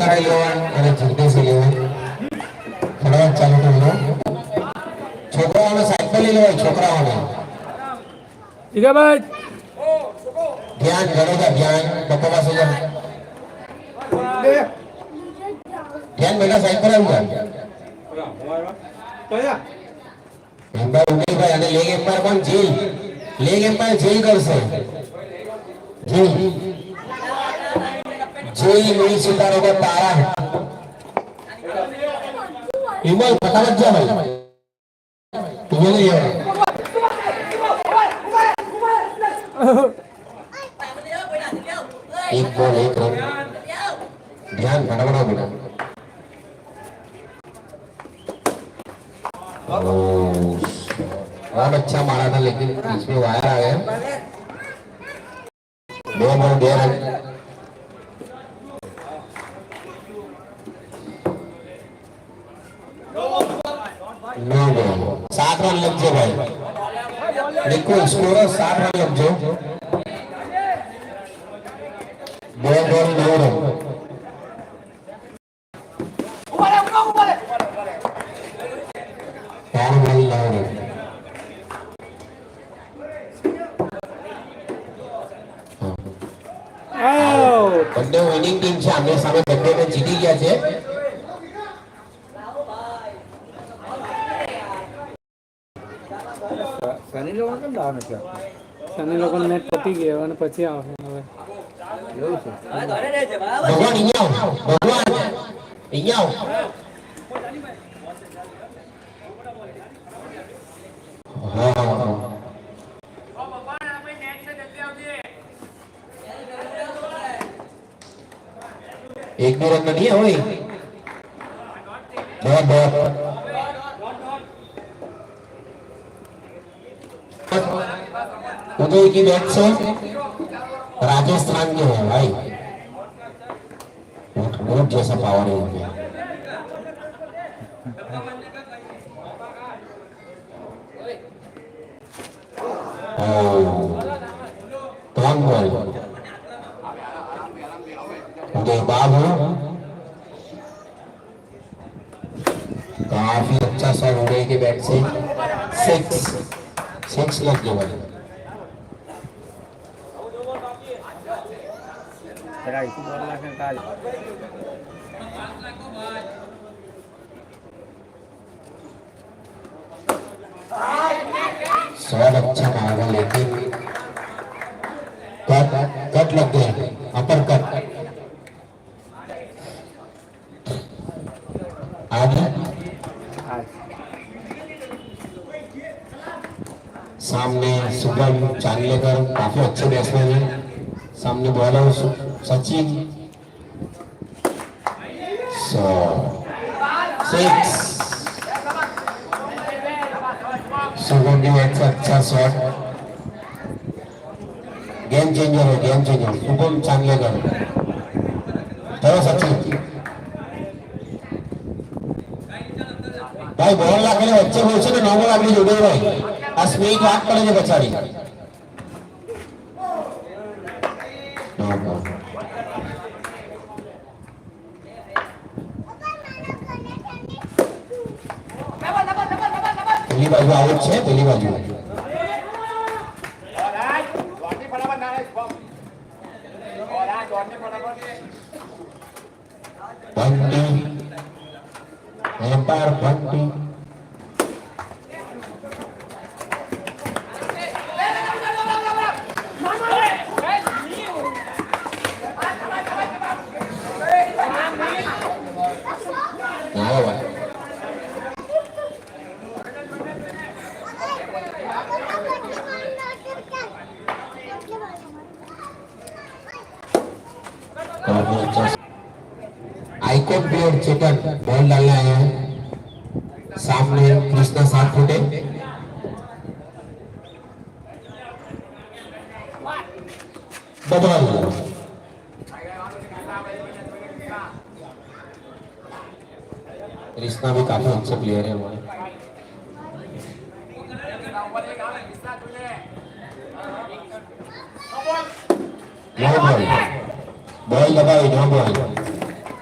અને જગદીશ ફટાફટ ચાલુ કરી દો. છોકરાઓને સાઈડ પર લઈ લેવાય. છોકરાઓને ઠીક है भाई ધ્યાન ગણોદા ધ્યાન પપ્પા પાસે જાઓ. ધ્યાન બેટા સાઈડ પર આવું. એમ્પાયર ઉકેલ ભાઈ અને લેગ એમ્પાયર પણ જેલ. લેગ એમ્પાયર જેલ કરશે. જેલ જેલ મિલ સિતારો का तारा. इमल फटाफट जा भाई. तुम्हें नहीं है एक बॉल एक रन. ध्यान फटाफट बेटा. बहुत अच्छा मारा था लेकिन इसमें वायर आ गया. दो बॉल दे रन. No ball. 7 रन लग जाए भाई. देखो स्कोर 7 रन लग जाओ. 2 बॉल 9 रन. બંને વિનિંગ ટીમ છે. આમને સામે બંને મેચ જીતી ગયા છે. શનિ લોકો કેમ દાવ નથી આપતા? શનિ લોકો મેચ પતી ગયો અને પછી આવશે હવે. એવું છે. ભગવાન અહીંયા આવો. ભગવાન અહીંયા આવો. હા एक भी रन नहीं है वही. बहुत बहुत उदय की बैट से राजस्थान के हैं भाई. बहुत जैसा पावर है इनमें. कौन बॉल उदय बाबू. काफी अच्छा शॉट उदय के बैट से. 6 लग गए भाई. शॉट अच्छा मारा लेकिन कट लग गया. अपर कट आगे. सामने शुभम चांगलेकर काफी अच्छे बैट्समैन हैं. सामने बॉलर सचिन. 6 शुभम की बैट से अच्छा शॉट. गेम चेंजर है. Game changer Shubham Changlekar. चलो सचिन भाई. बॉल लागे वच्चे बोल से नो बॉल आपली जोड़े भाई. आ स्पीड वाट पड़े છે બચારી. પેલી બાજુ આઉટ છે. પેલી બાજુ Bunty umpire Bunty. Icon player Chetan ball डालने आए हैं. सामने कृष्णा 7 फुटे. बदल कृष्णा भी काफी अच्छे प्लेयर है हमारे. No ball. बॉल दबाई. No ball.